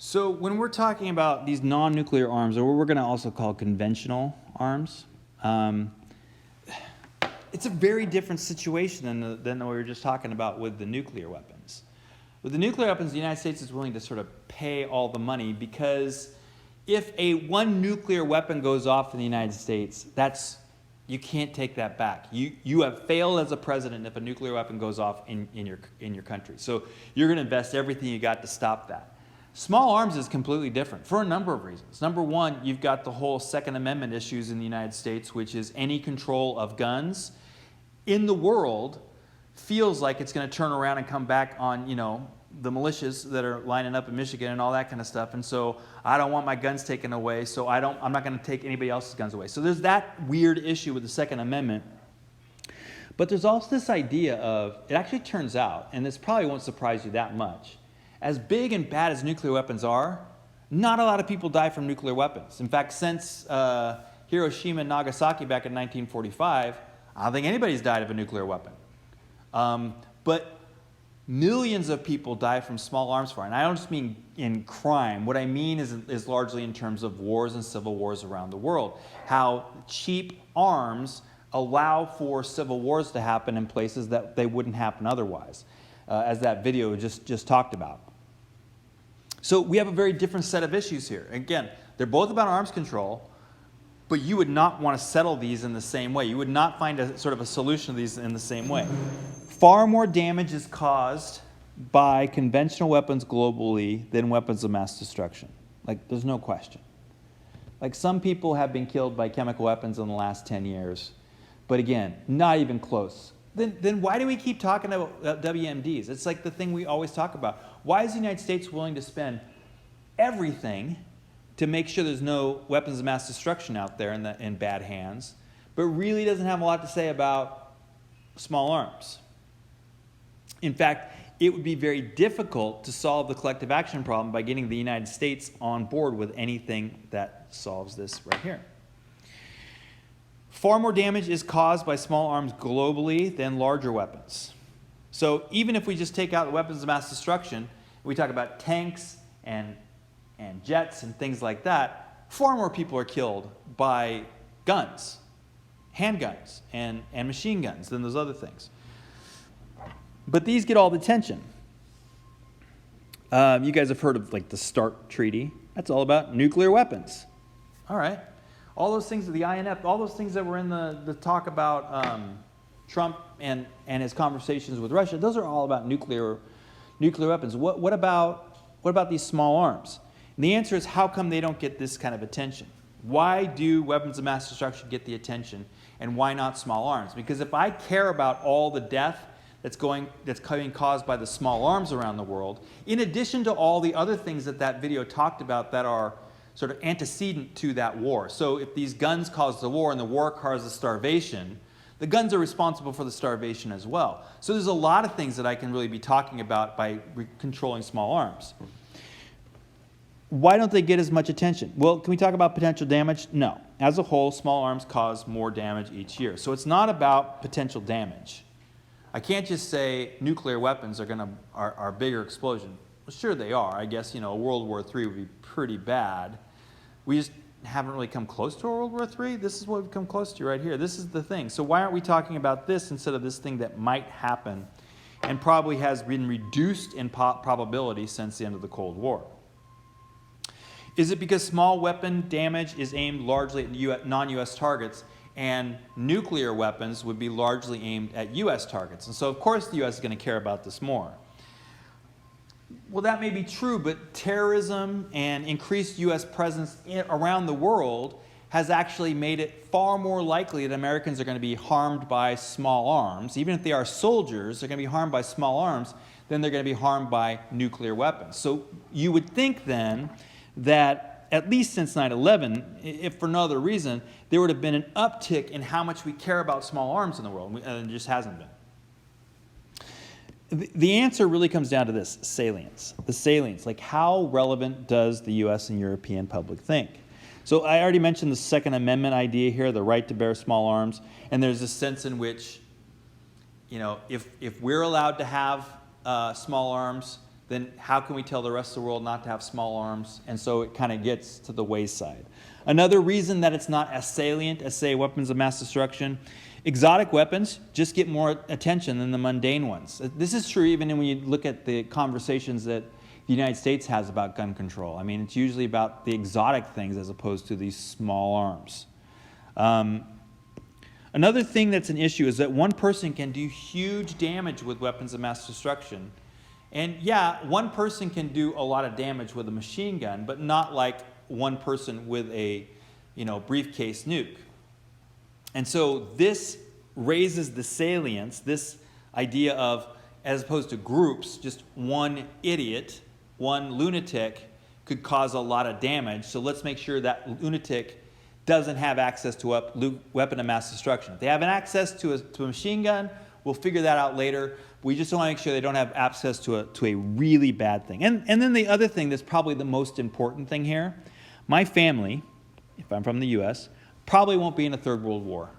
So when we're talking about these non-nuclear arms, or what we're going to also call conventional arms, it's a very different situation than what we were just talking about with the nuclear weapons. With the nuclear weapons, the United States is willing to sort of pay all the money because if one nuclear weapon goes off in the United States, you can't take that back. You have failed as a president if a nuclear weapon goes off in your country. So you're going to invest everything you got to stop that. Small arms is completely different for a number of reasons. Number one, you've got the whole Second Amendment issues in the United States, which is any control of guns in the world feels like it's going to turn around and come back on, the militias that are lining up in Michigan and all that kind of stuff. And so I don't want my guns taken away, so I'm not going to take anybody else's guns away. So there's that weird issue with the Second Amendment. But there's also this idea of, it actually turns out, and this probably won't surprise you that much, as big and bad as nuclear weapons are, not a lot of people die from nuclear weapons. In fact, since Hiroshima and Nagasaki back in 1945, I don't think anybody's died of a nuclear weapon. But millions of people die from small arms fire. And I don't just mean in crime. What I mean is largely in terms of wars and civil wars around the world. How cheap arms allow for civil wars to happen in places that they wouldn't happen otherwise, as that video just talked about. So we have a very different set of issues here. Again, they're both about arms control, but you would not want to settle these in the same way. You would not find a sort of a solution to these in the same way. Far more damage is caused by conventional weapons globally than weapons of mass destruction. Like, there's no question. Like, some people have been killed by chemical weapons in the last 10 years, but again, not even close. Then why do we keep talking about WMDs? It's like the thing we always talk about. Why is the United States willing to spend everything to make sure there's no weapons of mass destruction out there in bad hands, but really doesn't have a lot to say about small arms? In fact, it would be very difficult to solve the collective action problem by getting the United States on board with anything that solves this right here. Far more damage is caused by small arms globally than larger weapons. So even if we just take out the weapons of mass destruction, we talk about tanks and jets and things like that, far more people are killed by guns, handguns, and machine guns than those other things. But these get all the attention. You guys have heard of like the START Treaty. That's all about nuclear weapons. All right. All those things, the INF, all those things that were in the talk about Trump and his conversations with Russia, those are all about nuclear weapons. What about these small arms? And the answer is, how come they don't get this kind of attention? Why do weapons of mass destruction get the attention, and why not small arms? Because if I care about all the death that's being caused by the small arms around the world, in addition to all the other things that video talked about that are sort of antecedent to that war. So if these guns cause the war and the war causes starvation, the guns are responsible for the starvation as well. So there's a lot of things that I can really be talking about by controlling small arms. Why don't they get as much attention? Well, can we talk about potential damage? No. As a whole, small arms cause more damage each year. So it's not about potential damage. I can't just say nuclear weapons are a bigger explosion. Well, sure they are. I guess, World War III would be pretty bad. We just haven't really come close to World War III. This is what we've come close to right here. This is the thing. So why aren't we talking about this instead of this thing that might happen and probably has been reduced in probability since the end of the Cold War? Is it because small weapon damage is aimed largely at non-U.S. targets, and nuclear weapons would be largely aimed at U.S. targets? And so, of course, the U.S. is going to care about this more. Well, that may be true, but terrorism and increased U.S. presence around the world has actually made it far more likely that Americans are going to be harmed by small arms. Even if they are soldiers, they're going to be harmed by small arms, then they're going to be harmed by nuclear weapons. So you would think then that at least since 9/11, if for no other reason, there would have been an uptick in how much we care about small arms in the world, and it just hasn't been. The answer really comes down to this, salience. The salience, like how relevant does the U.S. and European public think? So I already mentioned the Second Amendment idea here, the right to bear small arms, and there's a sense in which, if we're allowed to have small arms, then how can we tell the rest of the world not to have small arms? And so it kind of gets to the wayside. Another reason that it's not as salient as, say, weapons of mass destruction, exotic weapons just get more attention than the mundane ones. This is true even when you look at the conversations that the United States has about gun control. I mean, it's usually about the exotic things as opposed to these small arms. Another thing that's an issue is that one person can do huge damage with weapons of mass destruction. And yeah, one person can do a lot of damage with a machine gun, but not like one person with a, briefcase nuke. And so this raises the salience, this idea of, as opposed to groups, just one idiot, one lunatic could cause a lot of damage. So let's make sure that lunatic doesn't have access to a weapon of mass destruction. If they have an access to a machine gun, we'll figure that out later. We just want to make sure they don't have access to a really bad thing. And then the other thing that's probably the most important thing here, my family, if I'm from the US, probably won't be in a third world war.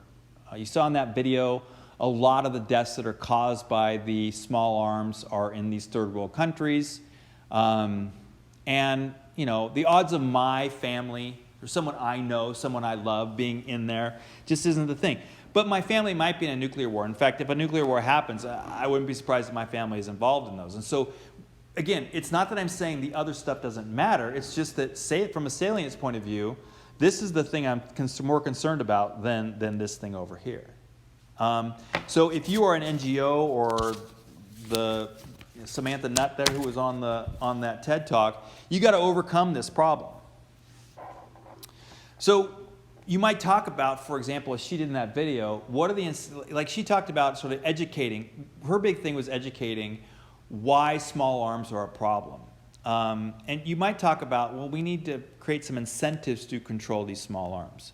You saw in that video, a lot of the deaths that are caused by the small arms are in these third world countries. And, the odds of my family or someone I know, someone I love being in there just isn't the thing. But my family might be in a nuclear war. In fact, if a nuclear war happens, I wouldn't be surprised if my family is involved in those. And so, again, it's not that I'm saying the other stuff doesn't matter. It's just that, from a salience point of view, this is the thing I'm more concerned about than this thing over here. So if you are an NGO or the Samantha Nutt there who was on that TED Talk, you got to overcome this problem. So you might talk about, for example, as she did in that video, what are like she talked about sort of educating. Her big thing was educating why small arms are a problem. And you might talk about, well, we need to create some incentives to control these small arms.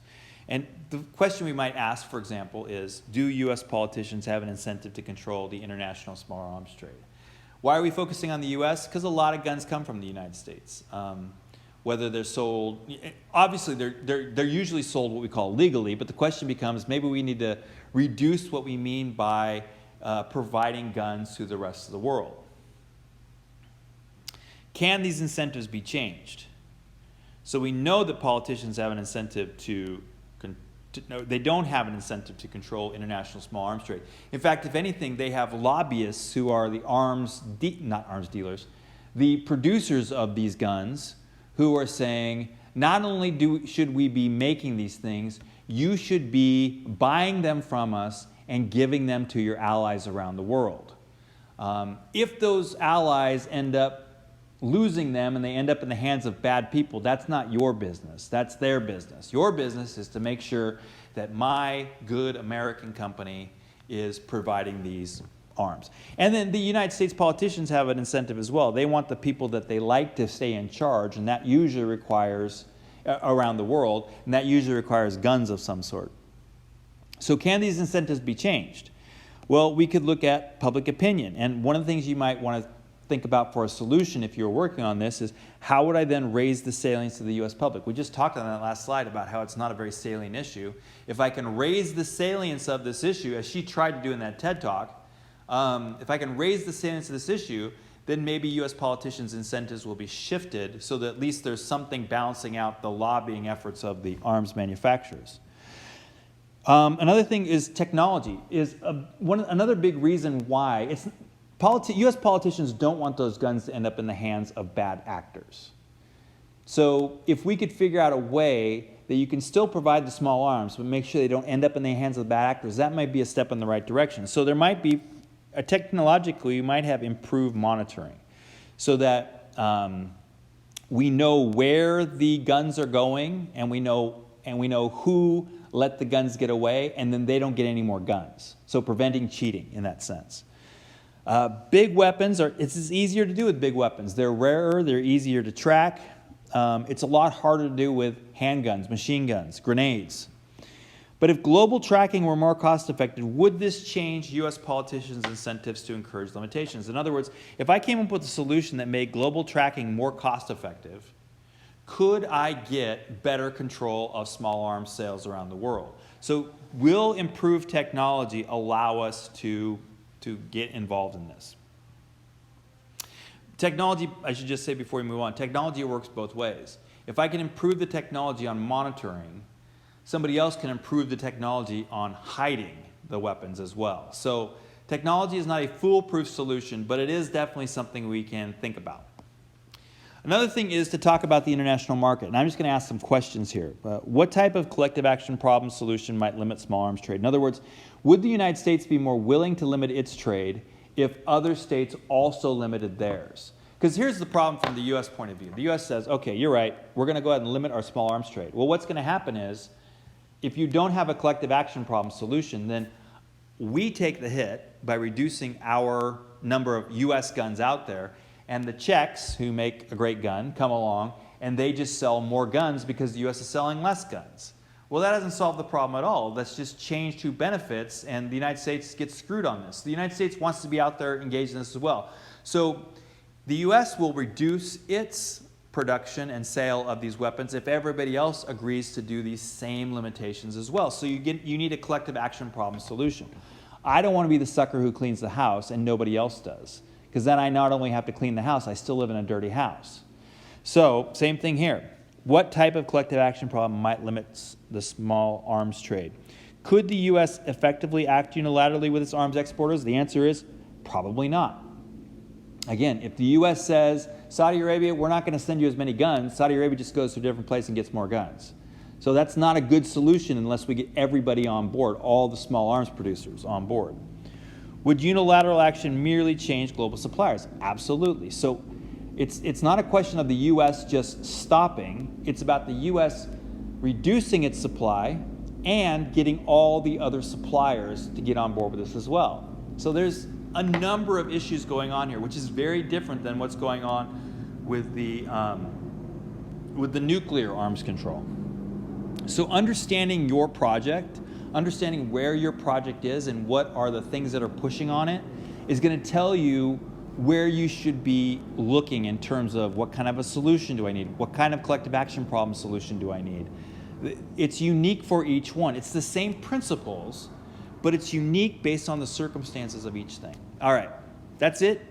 And the question we might ask, for example, is, do U.S. politicians have an incentive to control the international small arms trade? Why are we focusing on the U.S.? Because a lot of guns come from the United States. Whether they're sold, obviously they're usually sold what we call legally, but the question becomes, maybe we need to reduce what we mean by providing guns to the rest of the world. Can these incentives be changed? So we know that politicians have an incentive no, they don't have an incentive to control international small arms trade. In fact, if anything, they have lobbyists who are the not arms dealers, the producers of these guns, who are saying, not only should we be making these things, you should be buying them from us and giving them to your allies around the world. If those allies end up losing them and they end up in the hands of bad people, that's not your business. That's their business. Your business is to make sure that my good American company is providing these arms. And then the United States politicians have an incentive as well. They want the people that they like to stay in charge, and that usually requires, around the world, and that usually requires guns of some sort. So can these incentives be changed? Well, we could look at public opinion. And one of the things you might want to think about for a solution if you're working on this is, how would I then raise the salience of the U.S. public? We just talked on that last slide about how it's not a very salient issue. If I can raise the salience of this issue, as she tried to do in that TED Talk, if I can raise the salience of this issue, then maybe U.S. politicians' incentives will be shifted so that at least there's something balancing out the lobbying efforts of the arms manufacturers. Another thing is technology. Another big reason why U.S. politicians don't want those guns to end up in the hands of bad actors. So if we could figure out a way that you can still provide the small arms, but make sure they don't end up in the hands of the bad actors, that might be a step in the right direction. So there might be, technologically, you might have improved monitoring so that we know where the guns are going, and we know who let the guns get away, and then they don't get any more guns. So preventing cheating in that sense. Big weapons, it's easier to do with big weapons. They're rarer, they're easier to track. It's a lot harder to do with handguns, machine guns, grenades. But if global tracking were more cost-effective, would this change U.S. politicians' incentives to encourage limitations? In other words, if I came up with a solution that made global tracking more cost-effective, could I get better control of small arms sales around the world? So will improved technology allow us to get involved in this? Technology, I should just say before we move on, technology works both ways. If I can improve the technology on monitoring, somebody else can improve the technology on hiding the weapons as well. So technology is not a foolproof solution, but it is definitely something we can think about. Another thing is to talk about the international market, and I'm just going to ask some questions here. What type of collective action problem solution might limit small arms trade? In other words, would the United States be more willing to limit its trade if other states also limited theirs? Because here's the problem from the U.S. point of view. The U.S. says, okay, you're right, we're going to go ahead and limit our small arms trade. Well, what's going to happen is, if you don't have a collective action problem solution, then we take the hit by reducing our number of U.S. guns out there, and the Czechs, who make a great gun, come along, and they just sell more guns because the U.S. is selling less guns. Well, that doesn't solve the problem at all. That's just changed who benefits, and the United States gets screwed on this. The United States wants to be out there engaged in this as well. So the U.S. will reduce its production and sale of these weapons if everybody else agrees to do these same limitations as well. So you need a collective action problem solution. I don't want to be the sucker who cleans the house and nobody else does, because then I not only have to clean the house, I still live in a dirty house. So same thing here. What type of collective action problem might limit the small arms trade? Could the U.S. effectively act unilaterally with its arms exporters? The answer is probably not. Again, if the U.S. says, Saudi Arabia, we're not going to send you as many guns, Saudi Arabia just goes to a different place and gets more guns. So that's not a good solution unless we get everybody on board, all the small arms producers on board. Would unilateral action merely change global suppliers? Absolutely. So it's not a question of the U.S. just stopping. It's about the U.S. reducing its supply and getting all the other suppliers to get on board with this as well. So there's a number of issues going on here, which is very different than what's going on with the nuclear arms control. So understanding your project, understanding where your project is and what are the things that are pushing on it is going to tell you where you should be looking in terms of what kind of a solution do I need, what kind of collective action problem solution do I need. It's unique for each one. It's the same principles, but it's unique based on the circumstances of each thing. All right, that's it.